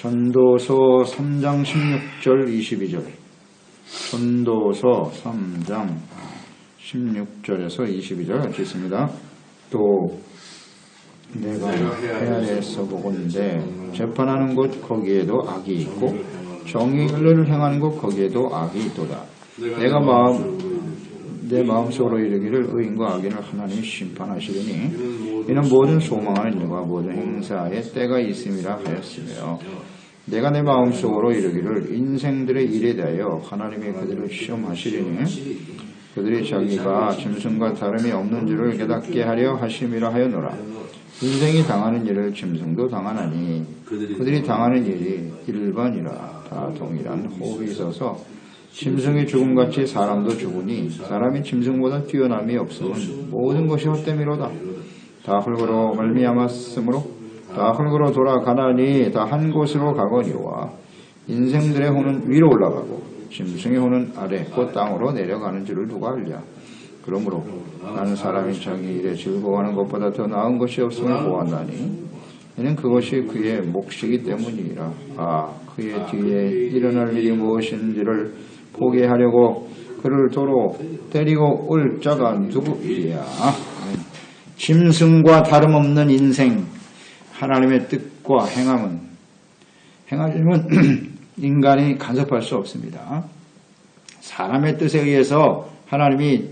전도서 3장 16절 22절. 전도서 3장 16절에서 22절 같이 있습니다. 또 내가 헤아려서 보건대 재판하는 곳 거기에도 악이 있고 정의를 행하는 곳 거기에도 악이 있도다. 내 마음속으로 이르기를 의인과 악인을 하나님이 심판하시리니 이는 모든 소망하는 일과 모든 행사에 때가 있음이라 하였으며 내가 내 마음속으로 이르기를 인생들의 일에 대하여 하나님이 그들을 시험하시리니 그들이 자기가 짐승과 다름이 없는 줄을 깨닫게 하려 하심이라 하였노라. 인생이 당하는 일을 짐승도 당하나니 그들이 당하는 일이 일반이라. 다 동일한 호흡이 있어서 짐승이 죽음같이 사람도 죽으니 사람이 짐승보다 뛰어남이 없음은 모든 것이 헛됨이로다. 다 흙으로 말미암았으므로 다 흙으로 돌아가나니 다 한 곳으로 가거니와 인생들의 혼은 위로 올라가고 짐승의 혼은 아래 곧 땅으로 내려가는 줄을 누가 알랴. 그러므로 나는 사람이 자기 일에 즐거워하는 것보다 더 나은 것이 없음을 보았나니 이는 그것이 그의 몫이기 때문이라. 그의 뒤에 일어날 일이 무엇인지를 포기하려고 그를 도로 데리고 올 자가 누구이랴. 짐승과 다름없는 인생, 하나님의 뜻과 행함은 인간이 간섭할 수 없습니다. 사람의 뜻에 의해서 하나님이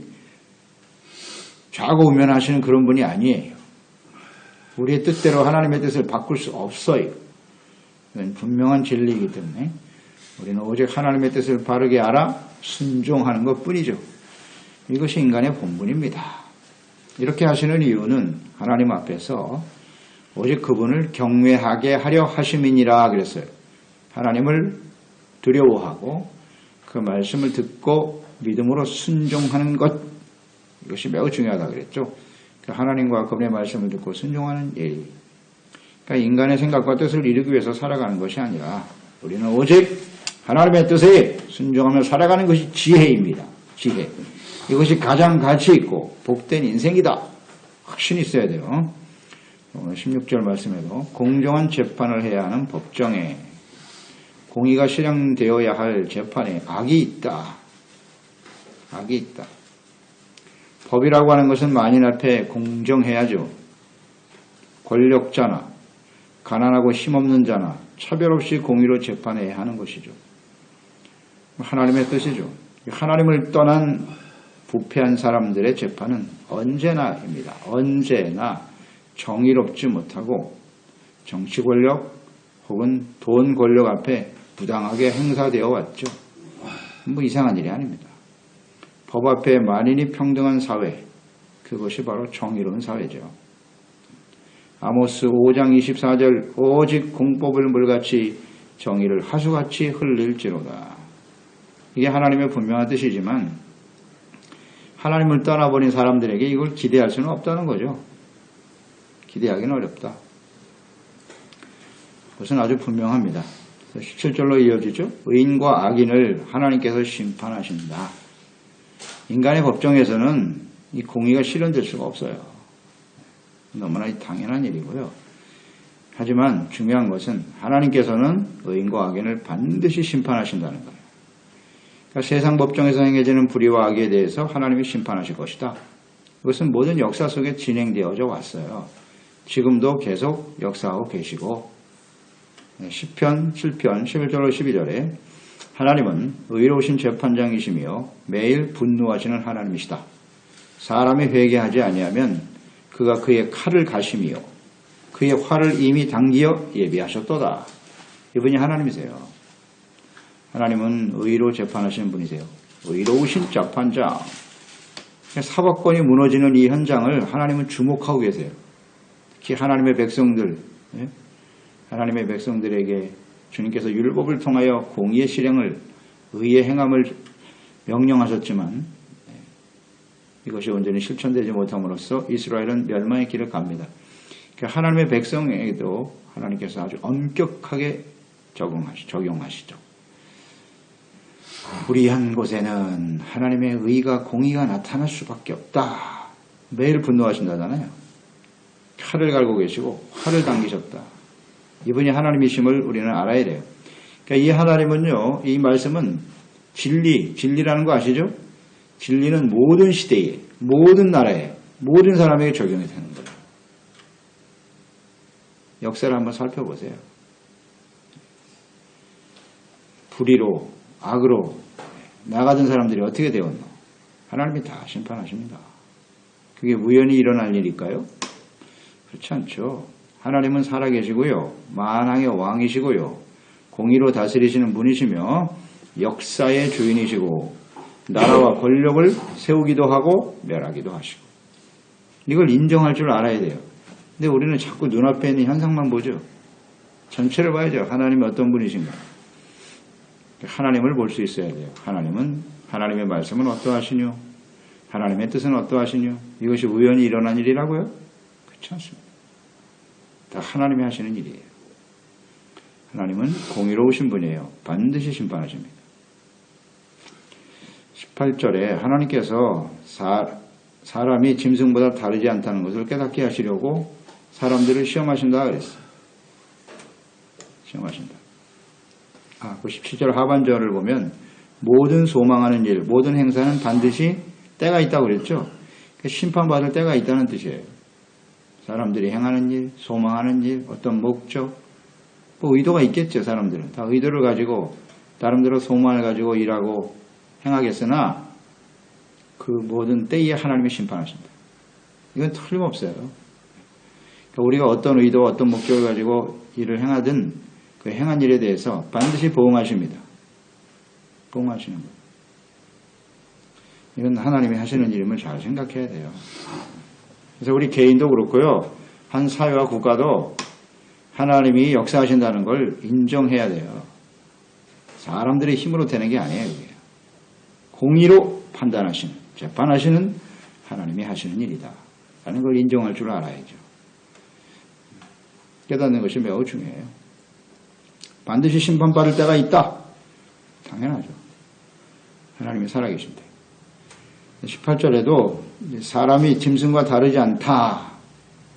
좌고우면하시는 그런 분이 아니에요. 우리의 뜻대로 하나님의 뜻을 바꿀 수 없어요. 이건 분명한 진리이기 때문에 우리는 오직 하나님의 뜻을 바르게 알아 순종하는 것뿐이죠. 이것이 인간의 본분입니다. 이렇게 하시는 이유는 하나님 앞에서 오직 그분을 경외하게 하려 하심이니라 그랬어요. 하나님을 두려워하고 그 말씀을 듣고 믿음으로 순종하는 것, 이것이 매우 중요하다고 그랬죠. 하나님과 그분의 말씀을 듣고 순종하는 일. 그러니까 인간의 생각과 뜻을 이루기 위해서 살아가는 것이 아니라 우리는 오직 하나님의 뜻에 순종하며 살아가는 것이 지혜입니다. 지혜. 이것이 가장 가치 있고 복된 인생이다. 확신이 있어야 돼요. 오늘 16절 말씀에도 공정한 재판을 해야 하는 법정에 공의가 실행되어야 할 재판에 악이 있다. 악이 있다. 법이라고 하는 것은 만인 앞에 공정해야죠. 권력자나 가난하고 힘없는 자나 차별 없이 공의로 재판해야 하는 것이죠. 하나님의 뜻이죠. 하나님을 떠난 부패한 사람들의 재판은 언제나입니다. 언제나 정의롭지 못하고 정치 권력 혹은 돈 권력 앞에 부당하게 행사되어 왔죠. 뭐 이상한 일이 아닙니다. 법 앞에 만인이 평등한 사회, 그것이 바로 정의로운 사회죠. 아모스 5장 24절 오직 공법을 물같이 정의를 하수같이 흘릴지로다. 이게 하나님의 분명한 뜻이지만 하나님을 떠나버린 사람들에게 이걸 기대할 수는 없다는 거죠. 기대하기는 어렵다. 그것은 아주 분명합니다. 17절로 이어지죠. 의인과 악인을 하나님께서 심판하신다. 인간의 법정에서는 이 공의가 실현될 수가 없어요. 너무나 당연한 일이고요. 하지만 중요한 것은 하나님께서는 의인과 악인을 반드시 심판하신다는 거예요. 그러니까 세상 법정에서 행해지는 불의와 악에 대해서 하나님이 심판하실 것이다. 이것은 모든 역사 속에 진행되어져 왔어요. 지금도 계속 역사하고 계시고 시편 7편 11절로 12절에 하나님은 의로우신 재판장이시며 매일 분노하시는 하나님이시다. 사람이 회개하지 아니하면 그가 그의 칼을 가시며 그의 활을 이미 당기어 예비하셨도다. 이분이 하나님이세요. 하나님은 의로 재판하시는 분이세요. 의로우신 재판장. 사법권이 무너지는 이 현장을 하나님은 주목하고 계세요. 특히 하나님의 백성들, 하나님의 백성들에게 주님께서 율법을 통하여 공의의 실행을, 의의 행함을 명령하셨지만 이것이 온전히 실천되지 못함으로써 이스라엘은 멸망의 길을 갑니다. 하나님의 백성에게도 하나님께서 아주 엄격하게 적용하시죠. 불의한 곳에는 하나님의 의가 공의가 나타날 수밖에 없다. 매일 분노하신다잖아요. 칼을 갈고 계시고 활을 당기셨다. 이분이 하나님이심을 우리는 알아야 돼요. 그러니까 이 하나님은요, 이 말씀은 진리라는 거 아시죠? 진리는 모든 시대에, 모든 나라에, 모든 사람에게 적용이 되는 거예요. 역사를 한번 살펴보세요. 불의로, 악으로 나가던 사람들이 어떻게 되었노? 하나님이 다 심판하십니다. 그게 우연히 일어날 일일까요? 그렇지 않죠. 하나님은 살아계시고요. 만왕의 왕이시고요. 공의로 다스리시는 분이시며 역사의 주인이시고 나라와 권력을 세우기도 하고 멸하기도 하시고 이걸 인정할 줄 알아야 돼요. 근데 우리는 자꾸 눈앞에 있는 현상만 보죠. 전체를 봐야죠. 하나님이 어떤 분이신가. 하나님을 볼 수 있어야 돼요. 하나님의 말씀은 어떠하시뇨? 하나님의 뜻은 어떠하시뇨? 이것이 우연히 일어난 일이라고요? 그렇지 않습니다. 다 하나님이 하시는 일이에요. 하나님은 공의로우신 분이에요. 반드시 심판하십니다. 18절에 하나님께서 사람이 짐승보다 다르지 않다는 것을 깨닫게 하시려고 사람들을 시험하신다 그랬어요. 시험하신다. 그 17절 하반절을 보면 모든 소망하는 일, 모든 행사는 반드시 때가 있다고 그랬죠. 심판받을 때가 있다는 뜻이에요. 사람들이 행하는 일, 소망하는 일, 어떤 목적, 의도가 있겠죠. 사람들은 다 의도를 가지고 나름대로 소망을 가지고 일하고 행하겠으나 그 모든 때에 하나님이 심판하신다. 이건 틀림없어요. 그러니까 우리가 어떤 의도, 어떤 목적을 가지고 일을 행하든 그 행한 일에 대해서 반드시 보응하십니다. 보응하시는 거예요. 이건 하나님이 하시는 일임을 잘 생각해야 돼요. 그래서 우리 개인도 그렇고요. 한 사회와 국가도 하나님이 역사하신다는 걸 인정해야 돼요. 사람들의 힘으로 되는 게 아니에요. 이게. 공의로 판단하시는, 재판하시는 하나님이 하시는 일이다. 라는 걸 인정할 줄 알아야죠. 깨닫는 것이 매우 중요해요. 반드시 심판받을 때가 있다. 당연하죠. 하나님이 살아계신데. 18절에도 사람이 짐승과 다르지 않다.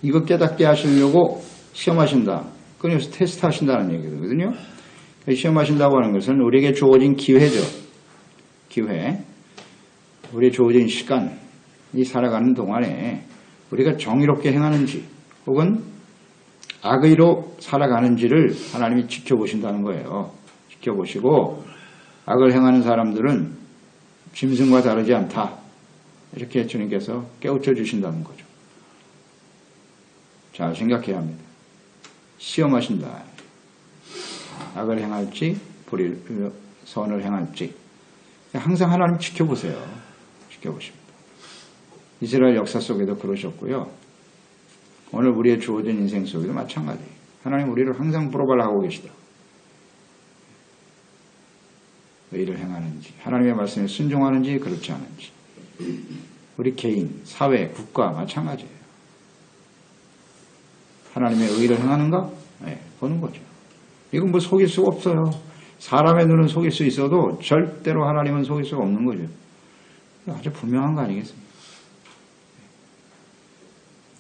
이거 깨닫게 하시려고 시험하신다. 끊임없이 테스트하신다는 얘기거든요. 시험하신다고 하는 것은 우리에게 주어진 기회죠. 기회. 우리에게 주어진 시간. 이 살아가는 동안에 우리가 정의롭게 행하는지 혹은 악의로 살아가는지를 하나님이 지켜보신다는 거예요. 지켜보시고 악을 행하는 사람들은 짐승과 다르지 않다. 이렇게 주님께서 깨우쳐 주신다는 거죠. 잘 생각해야 합니다. 시험하신다. 악을 행할지 선을 행할지 항상 하나님 지켜보세요. 지켜보십니다. 이스라엘 역사 속에도 그러셨고요. 오늘 우리의 주어진 인생 속에도 마찬가지예요. 하나님 우리를 항상 프로발하고 계시다. 의를 행하는지 하나님의 말씀에 순종하는지 그렇지 않은지 우리 개인, 사회, 국가 마찬가지예요. 하나님의 의를 행하는가? 네, 보는 거죠. 이건 뭐 속일 수가 없어요. 사람의 눈은 속일 수 있어도 절대로 하나님은 속일 수가 없는 거죠. 아주 분명한 거 아니겠습니까?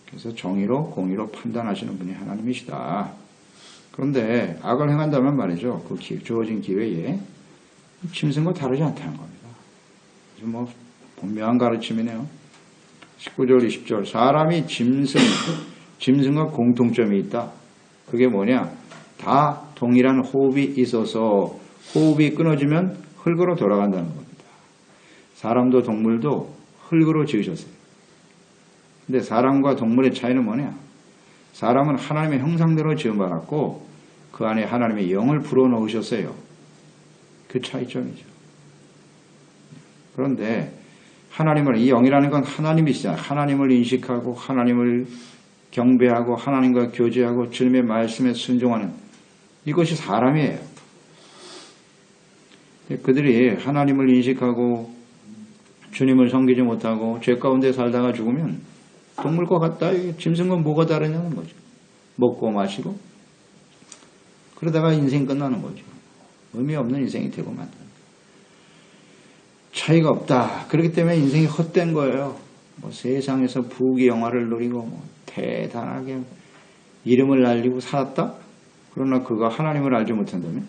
그래서 정의로 공의로 판단하시는 분이 하나님이시다. 그런데 악을 행한다면 말이죠. 그 주어진 기회에 짐승과 다르지 않다는 겁니다. 아주 뭐 분명한 가르침이네요. 19절 20절 사람이 짐승과 공통점이 있다. 그게 뭐냐? 다 동일한 호흡이 있어서 호흡이 끊어지면 흙으로 돌아간다는 겁니다. 사람도 동물도 흙으로 지으셨어요. 근데 사람과 동물의 차이는 뭐냐? 사람은 하나님의 형상대로 지음받았고 그 안에 하나님의 영을 불어넣으셨어요. 그 차이점이죠. 그런데 하나님을 이 영이라는 건 하나님이시잖아요. 하나님을 인식하고 하나님을 경배하고 하나님과 교제하고 주님의 말씀에 순종하는 이것이 사람이에요. 그들이 하나님을 인식하고 주님을 섬기지 못하고 죄 가운데 살다가 죽으면 동물과 같다. 짐승과 뭐가 다르냐는 거죠. 먹고 마시고 그러다가 인생 끝나는 거죠. 의미 없는 인생이 되고 만다. 차이가 없다. 그렇기 때문에 인생이 헛된 거예요. 뭐 세상에서 부귀 영화를 누리고 뭐 대단하게 이름을 날리고 살았다? 그러나 그가 하나님을 알지 못한다면,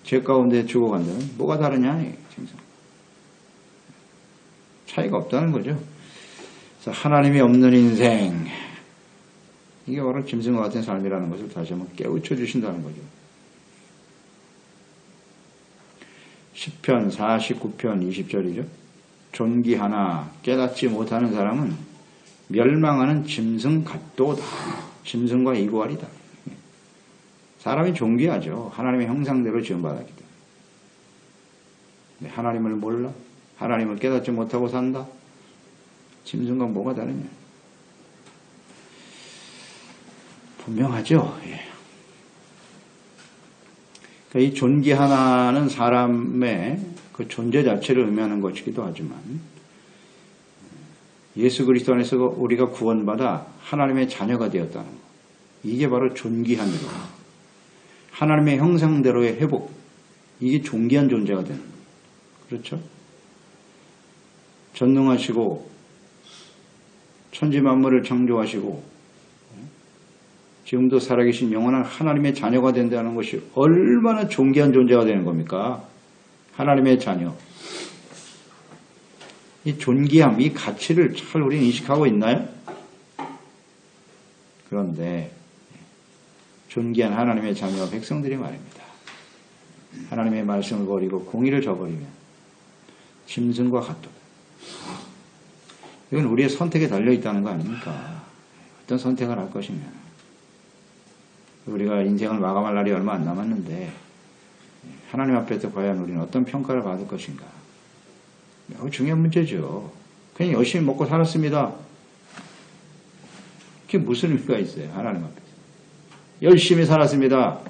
죄 가운데 죽어간다면 뭐가 다르냐? 짐승. 차이가 없다는 거죠. 그래서 하나님이 없는 인생, 이게 바로 짐승과 같은 삶이라는 것을 다시 한번 깨우쳐 주신다는 거죠. 시편 49편 20절이죠. 존귀하나 깨닫지 못하는 사람은 멸망하는 짐승 같도다. 짐승과 이구하리다. 사람이 존귀하죠. 하나님의 형상대로 지음받았기 때문에. 하나님을 몰라? 하나님을 깨닫지 못하고 산다? 짐승과 뭐가 다르냐? 분명하죠. 예. 그러니까 이 존귀하나는 사람의 그 존재 자체를 의미하는 것이기도 하지만, 예수 그리스도 안에서 우리가 구원받아 하나님의 자녀가 되었다는 것, 이게 바로 존귀한 것, 하나님의 형상대로의 회복, 이게 존귀한 존재가 되는 거예요. 그렇죠? 전능하시고 천지 만물을 창조하시고 지금도 살아계신 영원한 하나님의 자녀가 된다는 것이 얼마나 존귀한 존재가 되는 겁니까? 하나님의 자녀. 이 존귀함, 이 가치를 잘 우리는 인식하고 있나요? 그런데 존귀한 하나님의 자녀 백성들이 말입니다. 하나님의 말씀을 버리고 공의를 저버리면 짐승과 같도다. 이건 우리의 선택에 달려있다는 거 아닙니까? 어떤 선택을 할 것이냐. 우리가 인생을 마감할 날이 얼마 안 남았는데 하나님 앞에서 과연 우리는 어떤 평가를 받을 것인가. 매우 중요한 문제죠. 그냥 열심히 먹고 살았습니다. 그게 무슨 의미가 있어요. 하나님 앞에서. 열심히 살았습니다.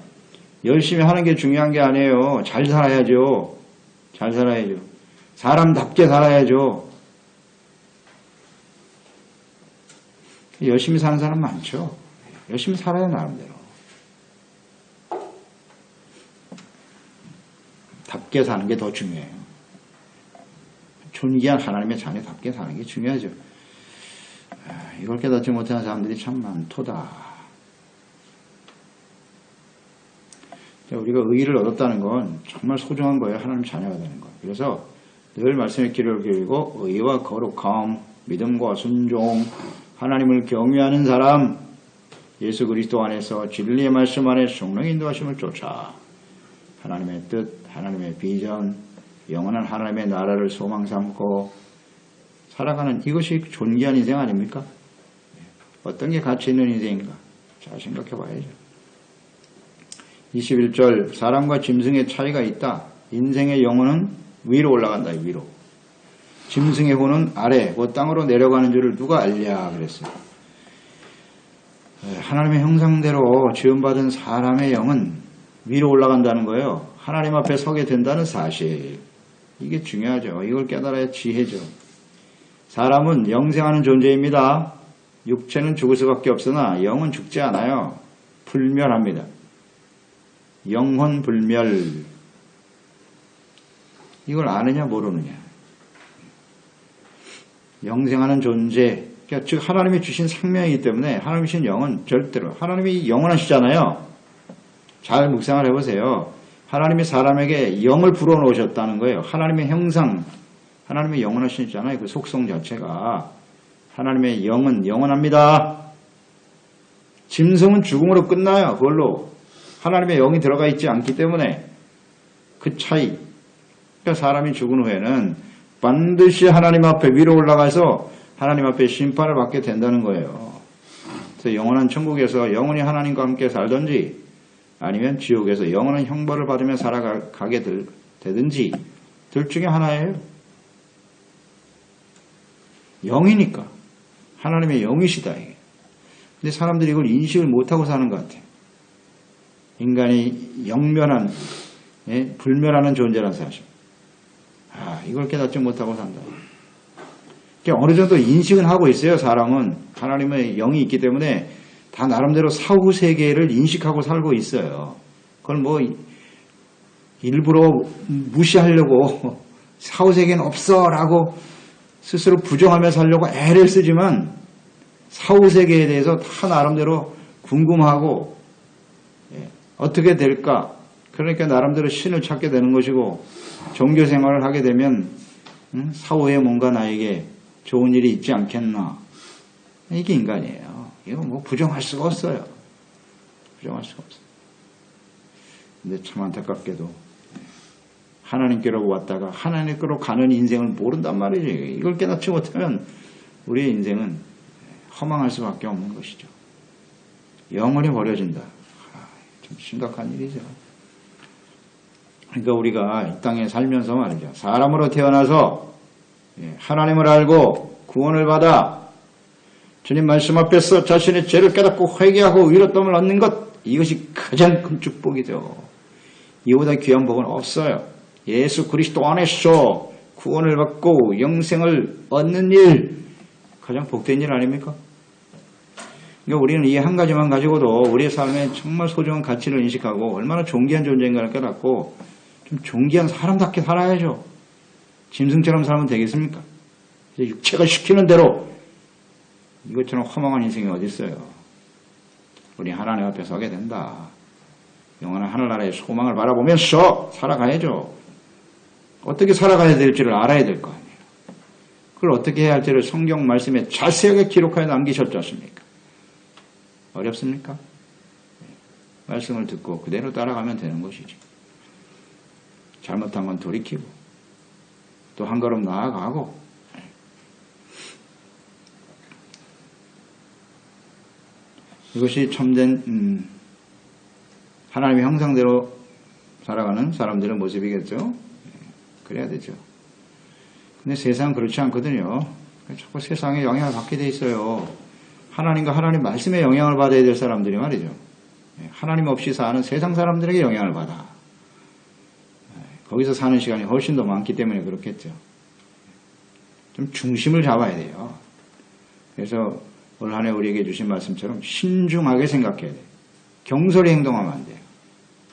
열심히 하는 게 중요한 게 아니에요. 잘 살아야죠. 잘 살아야죠. 사람답게 살아야죠. 열심히 사는 사람 많죠. 열심히 살아야 나름대로. 답게 사는 게 더 중요해요. 존귀한 하나님의 자녀답게 사는 게 중요하죠. 이걸 깨닫지 못하는 사람들이 참 많도다. 우리가 의의를 얻었다는 건 정말 소중한 거예요. 하나님 자녀가 되는 거. 그래서 늘 말씀의 길을 길고 의와 거룩함, 믿음과 순종, 하나님을 경외하는 사람, 예수 그리스도 안에서 진리의 말씀 안에 성령의 인도하심을 쫓아 하나님의 뜻, 하나님의 비전, 영원한 하나님의 나라를 소망 삼고 살아가는 이것이 존귀한 인생 아닙니까? 어떤 게 가치 있는 인생인가? 잘 생각해 봐야죠. 21절 사람과 짐승의 차이가 있다. 인생의 영혼은 위로 올라간다. 위로. 짐승의 혼은 아래, 그 땅으로 내려가는 줄을 누가 알랴 그랬어요. 하나님의 형상대로 지음받은 사람의 영은 위로 올라간다는 거예요. 하나님 앞에 서게 된다는 사실. 이게 중요하죠. 이걸 깨달아야 지혜죠. 사람은 영생하는 존재입니다. 육체는 죽을 수밖에 없으나 영은 죽지 않아요. 불멸합니다. 영혼 불멸. 이걸 아느냐 모르느냐. 영생하는 존재, 그러니까 즉 하나님이 주신 생명이기 때문에 하나님이 주신 영은 절대로, 하나님이 영원하시잖아요. 잘 묵상을 해보세요. 하나님이 사람에게 영을 불어넣으셨다는 거예요. 하나님의 형상, 하나님의 영원하시잖아요. 그 속성 자체가. 하나님의 영은 영원합니다. 짐승은 죽음으로 끝나요. 그걸로. 하나님의 영이 들어가 있지 않기 때문에 그 차이. 그러니까 사람이 죽은 후에는 반드시 하나님 앞에 위로 올라가서 하나님 앞에 심판을 받게 된다는 거예요. 그래서 영원한 천국에서 영원히 하나님과 함께 살든지 아니면 지옥에서 영원한 형벌을 받으며 살아가게 되든지 둘 중에 하나예요. 영이니까. 하나님의 영이시다. 이게. 근데 사람들이 이걸 인식을 못하고 사는 것 같아요. 인간이 영면한, 불멸하는 존재라는 사실. 이걸 깨닫지 못하고 산다. 그러니까 어느 정도 인식은 하고 있어요. 사람은. 하나님의 영이 있기 때문에 다 나름대로 사후세계를 인식하고 살고 있어요. 그걸 뭐 일부러 무시하려고 사후세계는 없어 라고 스스로 부정하며 살려고 애를 쓰지만 사후세계에 대해서 다 나름대로 궁금하고 어떻게 될까? 그러니까 나름대로 신을 찾게 되는 것이고 종교 생활을 하게 되면 사후에 뭔가 나에게 좋은 일이 있지 않겠나? 이게 인간이에요. 이거 뭐 부정할 수가 없어요. 부정할 수가 없어요. 근데 참 안타깝게도 하나님께로 왔다가 하나님께로 가는 인생을 모른단 말이죠. 이걸 깨닫지 못하면 우리의 인생은 허망할 수밖에 없는 것이죠. 영원히 버려진다. 좀 심각한 일이죠. 그러니까 우리가 이 땅에 살면서 말이죠. 사람으로 태어나서 하나님을 알고 구원을 받아 주님 말씀 앞에서 자신의 죄를 깨닫고 회개하고 위로됨을 얻는 것, 이것이 가장 큰 축복이죠. 이보다 귀한 복은 없어요. 예수 그리스도 안에서 구원을 받고 영생을 얻는 일, 가장 복된 일 아닙니까? 그러니까 우리는 이 한 가지만 가지고도 우리의 삶에 정말 소중한 가치를 인식하고 얼마나 존귀한 존재인가를 깨닫고 좀 존귀한 사람답게 살아야죠. 짐승처럼 살면 되겠습니까? 육체가 시키는 대로 이것처럼 허망한 인생이 어디 있어요. 우리 하나님 앞에 서게 된다. 영원한 하늘나라의 소망을 바라보면서 살아가야죠. 어떻게 살아가야 될지를 알아야 될 거 아니에요. 그걸 어떻게 해야 할지를 성경 말씀에 자세하게 기록하여 남기셨지 않습니까? 어렵습니까? 말씀을 듣고 그대로 따라가면 되는 것이지. 잘못한 건 돌이키고 또 한 걸음 나아가고 이것이 참된 하나님의 형상대로 살아가는 사람들의 모습이겠죠. 그래야 되죠. 근데 세상은 그렇지 않거든요. 자꾸 세상에 영향을 받게 돼 있어요. 하나님과 하나님 말씀에 영향을 받아야 될 사람들이 말이죠. 하나님 없이 사는 세상 사람들에게 영향을 받아. 거기서 사는 시간이 훨씬 더 많기 때문에 그렇겠죠. 좀 중심을 잡아야 돼요. 그래서 올 한 해 우리에게 주신 말씀처럼 신중하게 생각해야 돼요. 경솔히 행동하면 안 돼요.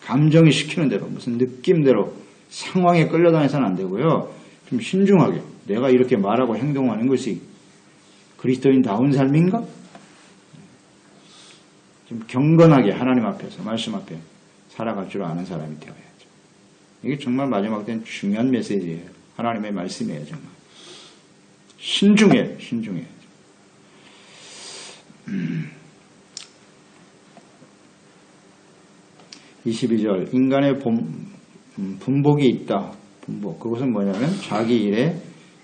감정이 시키는 대로 무슨 느낌대로 상황에 끌려다녀서는 안 되고요. 좀 신중하게 내가 이렇게 말하고 행동하는 것이 그리스도인다운 삶인가? 좀 경건하게 하나님 앞에서 말씀 앞에 살아갈 줄 아는 사람이 되어야죠. 이게 정말 마지막 때는 중요한 메시지예요. 하나님의 말씀이에요. 정말 신중해. 22절 인간의 분복이 있다. 분복. 그것은 뭐냐면 자기 일에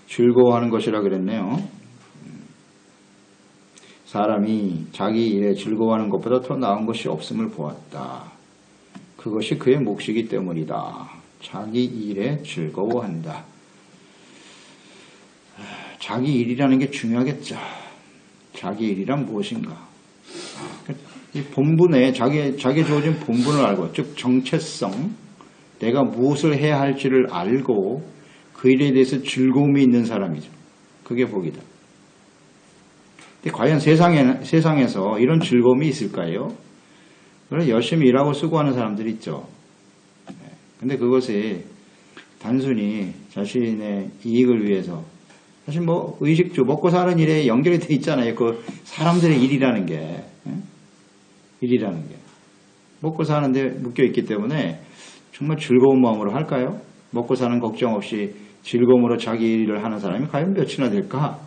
즐거워하는 것이라 그랬네요. 사람이 자기 일에 즐거워하는 것보다 더 나은 것이 없음을 보았다. 그것이 그의 몫이기 때문이다. 자기 일에 즐거워한다. 자기 일이라는 게 중요하겠죠. 자기 일이란 무엇인가? 이 본분에 자기에 주어진 본분을 알고, 즉 정체성, 내가 무엇을 해야 할지를 알고 그 일에 대해서 즐거움이 있는 사람이죠. 그게 복이다. 근데 과연 세상에서 이런 즐거움이 있을까요? 그래서 열심히 일하고 수고하는 사람들이 있죠. 근데 그것이 단순히 자신의 이익을 위해서, 사실 뭐 의식주 먹고 사는 일에 연결이 돼 있잖아요. 그 사람들의 일이라는 게 먹고 사는데 묶여 있기 때문에 정말 즐거운 마음으로 할까요? 먹고 사는 걱정 없이 즐거움으로 자기 일을 하는 사람이 과연 몇이나 될까?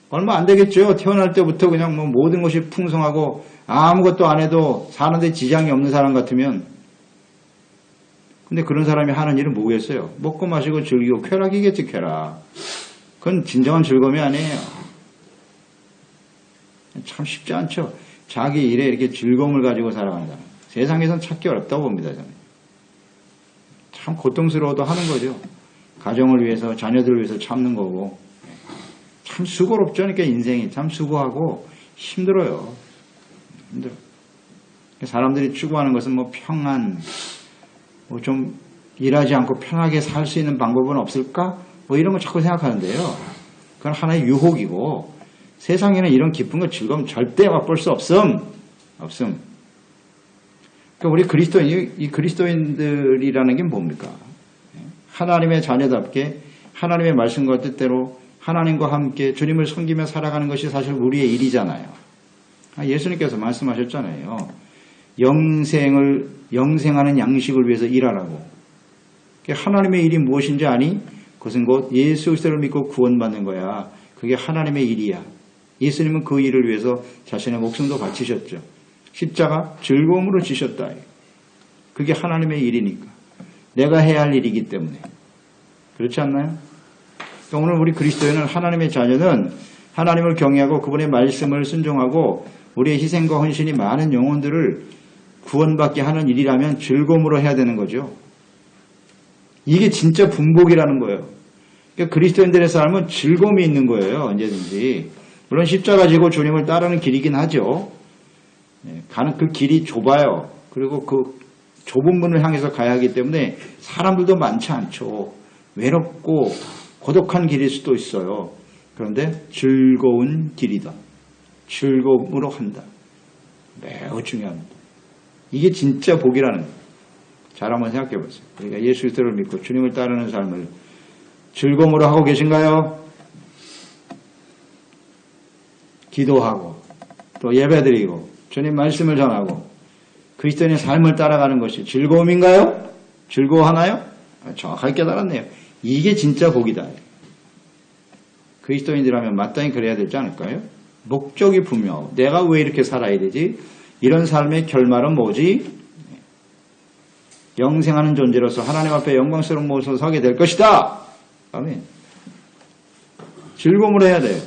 얼마 안 되겠죠. 태어날 때부터 그냥 뭐 모든 것이 풍성하고 아무것도 안 해도 사는데 지장이 없는 사람 같으면, 근데 그런 사람이 하는 일은 뭐겠어요? 먹고 마시고 즐기고 쾌락이겠지, 쾌락. 그건 진정한 즐거움이 아니에요. 참 쉽지 않죠. 자기 일에 이렇게 즐거움을 가지고 살아가는 사람. 세상에선 찾기 어렵다고 봅니다, 저는. 참 고통스러워도 하는 거죠. 가정을 위해서, 자녀들을 위해서 참는 거고. 참 수고롭죠. 그러니까 인생이 참 수고하고 힘들어요. 힘들어. 사람들이 추구하는 것은 뭐 평안, 뭐 좀 일하지 않고 편하게 살 수 있는 방법은 없을까? 뭐 이런 거 자꾸 생각하는데요. 그건 하나의 유혹이고, 세상에는 이런 기쁨과 즐거움 절대 맛볼 수 없음. 그러니까 우리 이 그리스도인들이라는 게 뭡니까? 하나님의 자녀답게 하나님의 말씀과 뜻대로 하나님과 함께 주님을 섬기며 살아가는 것이 사실 우리의 일이잖아요. 예수님께서 말씀하셨잖아요. 영생하는 양식을 위해서 일하라고. 하나님의 일이 무엇인지 아니? 그것은 곧 예수 그리스도를 믿고 구원받는 거야. 그게 하나님의 일이야. 예수님은 그 일을 위해서 자신의 목숨도 바치셨죠. 십자가 즐거움으로 지셨다. 그게 하나님의 일이니까. 내가 해야 할 일이기 때문에. 그렇지 않나요? 오늘 우리 그리스도인은 하나님의 자녀는 하나님을 경외하고 그분의 말씀을 순종하고 우리의 희생과 헌신이 많은 영혼들을 구원받게 하는 일이라면 즐거움으로 해야 되는 거죠. 이게 진짜 분복이라는 거예요. 그러니까 그리스도인들의 삶은 즐거움이 있는 거예요. 언제든지. 물론 십자가 지고 주님을 따르는 길이긴 하죠. 가는 그 길이 좁아요. 그리고 그 좁은 문을 향해서 가야 하기 때문에 사람들도 많지 않죠. 외롭고 고독한 길일 수도 있어요. 그런데 즐거운 길이다. 즐거움으로 한다. 매우 중요합니다. 이게 진짜 복이라는 거예요. 잘 한번 생각해 보세요. 우리가 예수 그리스도를 믿고 주님을 따르는 삶을 즐거움으로 하고 계신가요? 기도하고 또 예배드리고 주님 말씀을 전하고 그리스도인의 삶을 따라가는 것이 즐거움인가요? 즐거워하나요? 정확하게 깨달았네요. 이게 진짜 복이다. 그리스도인이라면 마땅히 그래야 되지 않을까요? 목적이 분명하고 내가 왜 이렇게 살아야 되지? 이런 삶의 결말은 뭐지? 영생하는 존재로서 하나님 앞에 영광스러운 모습으로 서게 될 것이다. 아멘. 즐거움으로 해야 돼요.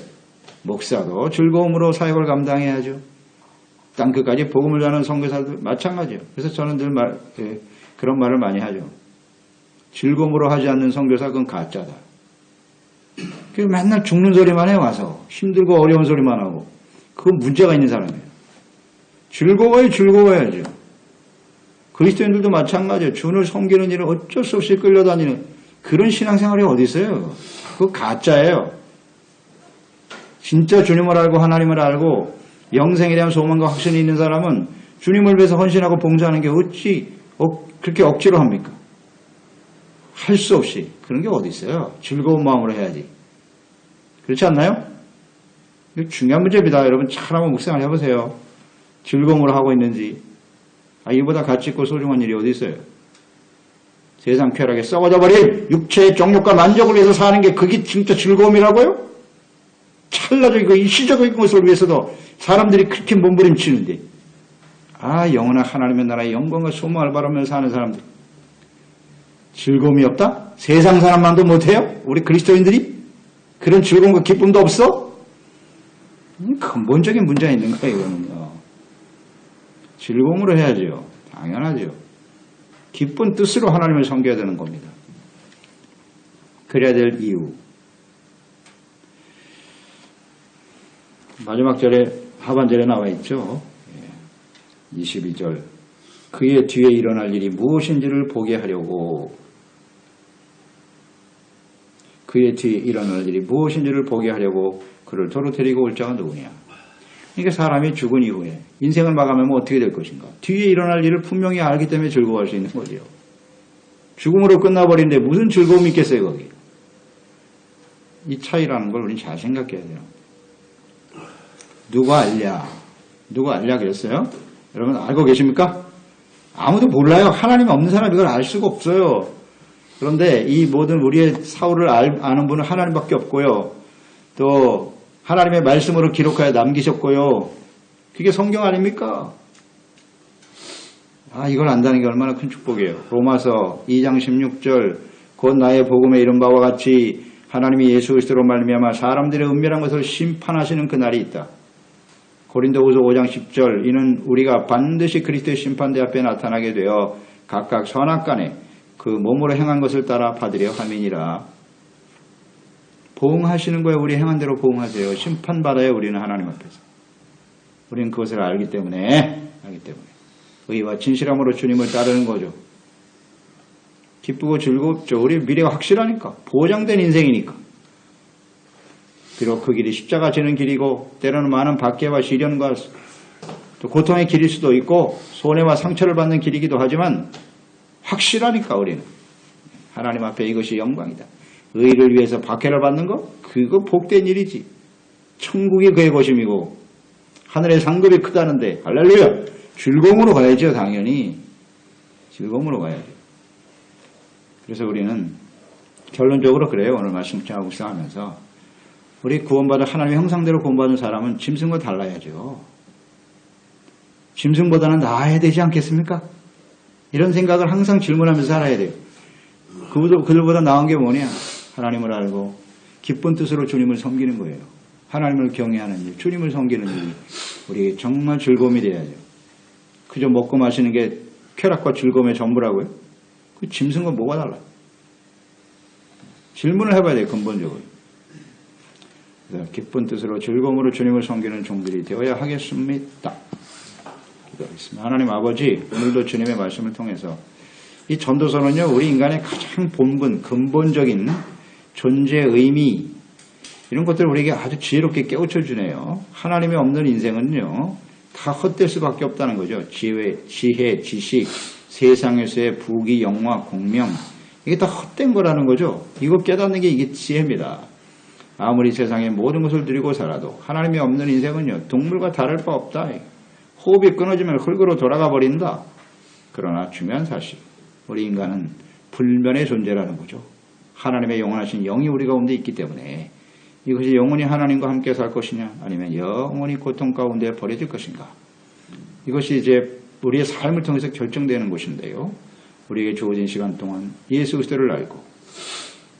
목사도 즐거움으로 사역을 감당해야죠. 땅끝까지 복음을 전하는 선교사도 마찬가지예요. 그래서 저는 늘 그런 말을 많이 하죠. 즐거움으로 하지 않는 선교사 그건 가짜다. 맨날 죽는 소리만 해 와서 힘들고 어려운 소리만 하고 그건 문제가 있는 사람이에요. 즐거워야죠. 그리스도인들도 마찬가지예요. 주를 섬기는 일은 어쩔 수 없이 끌려다니는 그런 신앙생활이 어디 있어요. 그거 가짜예요. 진짜 주님을 알고 하나님을 알고 영생에 대한 소망과 확신이 있는 사람은 주님을 위해서 헌신하고 봉사하는 게 어찌 그렇게 억지로 합니까? 할 수 없이. 그런 게 어디 있어요. 즐거운 마음으로 해야지. 그렇지 않나요? 이거 중요한 문제입니다. 여러분 잘 한번 묵상을 해보세요. 즐거움으로 하고 있는지. 이보다 가치 있고 소중한 일이 어디 있어요? 세상 쾌락에 썩어져 버린 육체의 정욕과 만족을 위해서 사는 게 그게 진짜 즐거움이라고요? 찰나적이고 일시적인 것을 위해서도 사람들이 그렇게 몸부림치는데 영원한 하나님의 나라의 영광과 소망을 바라면서 사는 사람들 즐거움이 없다? 세상 사람만도 못해요? 우리 그리스도인들이? 그런 즐거움과 기쁨도 없어? 근본적인 문제가 있는 거예요. 이거는요. 즐거움으로 해야죠. 당연하죠. 기쁜 뜻으로 하나님을 섬겨야 되는 겁니다. 그래야 될 이유. 마지막 절에 하반절에 나와 있죠. 22절. 그의 뒤에 일어날 일이 무엇인지를 보게 하려고 그의 뒤에 일어날 일이 무엇인지를 보게 하려고 그를 도로 데리고 올 자가 누구냐. 그러니까 사람이 죽은 이후에 인생을 마감하면 어떻게 될 것인가. 뒤에 일어날 일을 분명히 알기 때문에 즐거워할 수 있는 거죠. 죽음으로 끝나버리는데 무슨 즐거움이 있겠어요 거기. 이 차이라는 걸 우리는 잘 생각해야 돼요. 누가 알랴 그랬어요? 여러분 알고 계십니까? 아무도 몰라요. 하나님 없는 사람이 이걸 알 수가 없어요. 그런데 이 모든 우리의 사울을 아는 분은 하나님밖에 없고요. 또 하나님의 말씀으로 기록하여 남기셨고요. 그게 성경 아닙니까? 이걸 안다는 게 얼마나 큰 축복이에요. 로마서 2장 16절 곧 나의 복음에 이른 바와 같이 하나님이 예수 그리스도로 말미암아 사람들의 은밀한 것을 심판하시는 그날이 있다. 고린도후서 5장 10절 이는 우리가 반드시 그리스도의 심판대 앞에 나타나게 되어 각각 선악간에 그 몸으로 행한 것을 따라 받으려 함이니라. 보응하시는 거에 우리 행한 대로 보응하세요. 심판받아요. 우리는 하나님 앞에서. 우리는 그것을 알기 때문에 의와 진실함으로 주님을 따르는 거죠. 기쁘고 즐겁죠. 우리 미래가 확실하니까. 보장된 인생이니까. 비록 그 길이 십자가 지는 길이고 때로는 많은 박해와 시련과 또 고통의 길일 수도 있고 손해와 상처를 받는 길이기도 하지만 확실하니까 우리는 하나님 앞에 이것이 영광이다. 의를 위해서 박해를 받는 거? 그거 복된 일이지. 천국이 그의 것임이고 하늘의 상급이 크다는데 할렐루야. 즐거움으로 가야죠. 당연히 즐거움으로 가야죠. 그래서 우리는 결론적으로 그래요. 오늘 말씀 묵상하면서 우리 구원받은 하나님의 형상대로 구원받은 사람은 짐승과 달라야죠. 짐승보다는 나아야 되지 않겠습니까? 이런 생각을 항상 질문하면서 살아야 돼요. 그들보다 나은 게 뭐냐? 하나님을 알고 기쁜 뜻으로 주님을 섬기는 거예요. 하나님을 경외하는 일, 주님을 섬기는 일이 우리에게 정말 즐거움이 돼야죠. 그저 먹고 마시는 게 쾌락과 즐거움의 전부라고요? 그 짐승과 뭐가 달라? 질문을 해봐야 돼요. 근본적으로. 그래서 기쁜 뜻으로 즐거움으로 주님을 섬기는 종들이 되어야 하겠습니다. 기도하겠습니다. 하나님 아버지, 오늘도 주님의 말씀을 통해서 이 전도서는요, 우리 인간의 가장 본분, 근본적인 존재의 의미, 이런 것들을 우리에게 아주 지혜롭게 깨우쳐 주네요. 하나님이 없는 인생은요, 다 헛될 수밖에 없다는 거죠. 지혜, 지식, 세상에서의 부귀, 영화, 공명, 이게 다 헛된 거라는 거죠. 이거 깨닫는 게 이게 지혜입니다. 아무리 세상의 모든 것을 누리고 살아도 하나님이 없는 인생은요, 동물과 다를 바 없다. 호흡이 끊어지면 흙으로 돌아가 버린다. 그러나 중요한 사실, 우리 인간은 불면의 존재라는 거죠. 하나님의 영원하신 영이 우리 가운데 있기 때문에 이것이 영원히 하나님과 함께 살 것이냐, 아니면 영원히 고통 가운데 버려질 것인가. 이것이 이제 우리의 삶을 통해서 결정되는 것인데요. 우리에게 주어진 시간 동안 예수 그리스도를 알고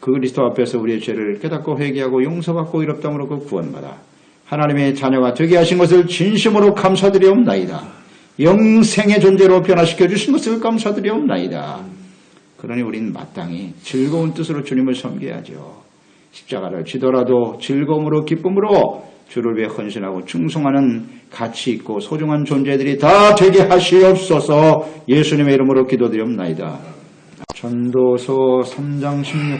그 그리스도 앞에서 우리의 죄를 깨닫고 회개하고 용서받고 의롭다함으로 그 구원받아 하나님의 자녀가 되게 하신 것을 진심으로 감사드리옵나이다. 영생의 존재로 변화시켜 주신 것을 감사드리옵나이다. 그러니 우리는 마땅히 즐거운 뜻으로 주님을 섬겨야죠. 십자가를 지더라도 즐거움으로 기쁨으로 주를 위해 헌신하고 충성하는 가치 있고 소중한 존재들이 다 되게 하시옵소서. 예수님의 이름으로 기도드리옵나이다. 전도서 3장 16